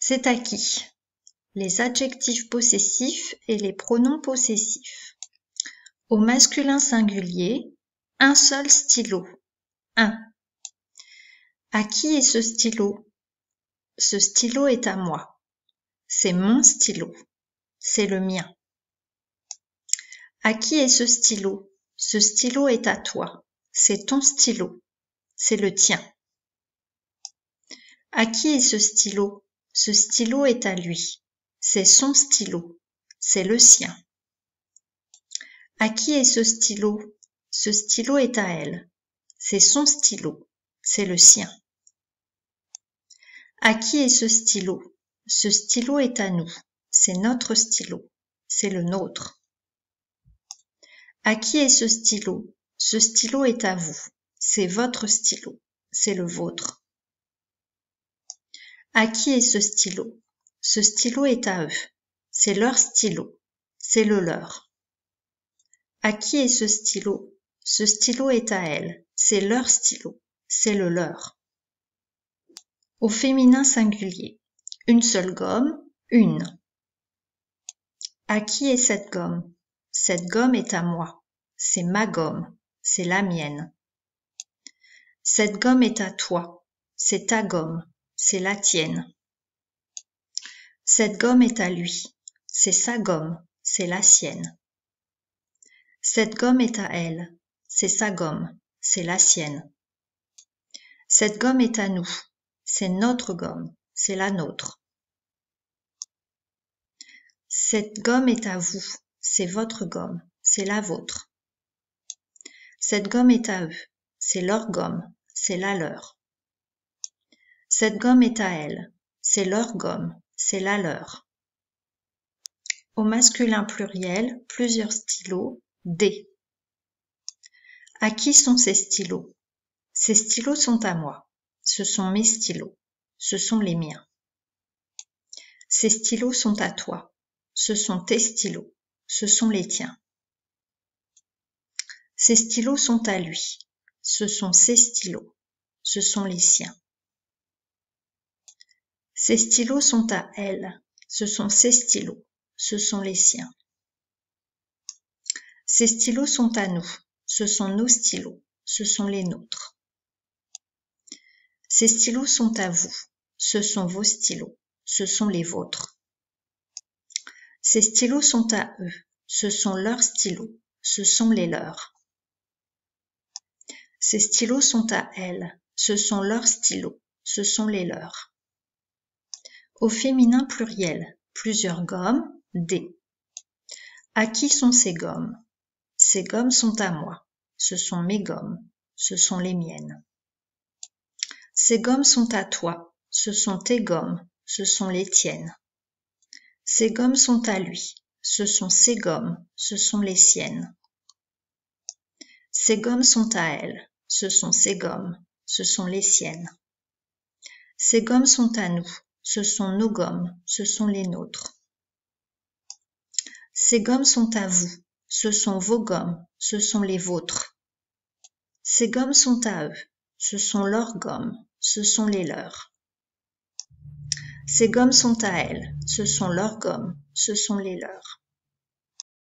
C'est à qui? Les adjectifs possessifs et les pronoms possessifs. Au masculin singulier, un seul stylo. 1. À qui est ce stylo? Ce stylo est à moi. C'est mon stylo. C'est le mien. À qui est ce stylo? Ce stylo est à toi. C'est ton stylo. C'est le tien. À qui est ce stylo? Ce stylo est à lui. C'est son stylo. C'est le sien. À qui est ce stylo? Ce stylo est à elle. C'est son stylo. C'est le sien. À qui est ce stylo? Ce stylo est à nous. C'est notre stylo. C'est le nôtre. À qui est ce stylo? Ce stylo est à vous. C'est votre stylo. C'est le vôtre. À qui est ce stylo? Ce stylo est à eux. C'est leur stylo. C'est le leur. À qui est ce stylo? Ce stylo est à elle. C'est leur stylo. C'est le leur. Au féminin singulier. Une seule gomme, une. À qui est cette gomme? Cette gomme est à moi. C'est ma gomme. C'est la mienne. Cette gomme est à toi. C'est ta gomme. C'est la tienne. Cette gomme est à lui. C'est sa gomme. C'est la sienne. Cette gomme est à elle. C'est sa gomme. C'est la sienne. Cette gomme est à nous. C'est notre gomme. C'est la nôtre. Cette gomme est à vous. C'est votre gomme. C'est la vôtre. Cette gomme est à eux. C'est leur gomme. C'est la leur. Cette gomme est à elle. C'est leur gomme. C'est la leur. Au masculin pluriel, plusieurs stylos, des. À qui sont ces stylos? Ces stylos sont à moi. Ce sont mes stylos. Ce sont les miens. Ces stylos sont à toi. Ce sont tes stylos. Ce sont les tiens. Ces stylos sont à lui. Ce sont ses stylos. Ce sont les siens. Ces stylos sont à elle. Ce sont ses stylos. Ce sont les siens. Ces stylos sont à nous. Ce sont nos stylos. Ce sont les nôtres. Ces stylos sont à vous. Ce sont vos stylos. Ce sont les vôtres. Ces stylos sont à eux. Ce sont leurs stylos. Ce sont les leurs. Ces stylos sont à elles. Ce sont leurs stylos. Ce sont les leurs. Au féminin pluriel, plusieurs gommes, des. À qui sont ces gommes? Ces gommes sont à moi. Ce sont mes gommes. Ce sont les miennes. Ces gommes sont à toi. Ce sont tes gommes. Ce sont les tiennes. Ces gommes sont à lui. Ce sont ses gommes. Ce sont les siennes. Ces gommes sont à elle. Ce sont ses gommes. Ce sont les siennes. Ces gommes sont à nous. Ce sont nos gommes. Ce sont les nôtres. Ces gommes sont à vous. Ce sont vos gommes. Ce sont les vôtres. Ces gommes sont à eux. Ce sont leurs gommes. Ce sont les leurs. Ces gommes sont à elles. Ce sont leurs gommes. Ce sont les leurs.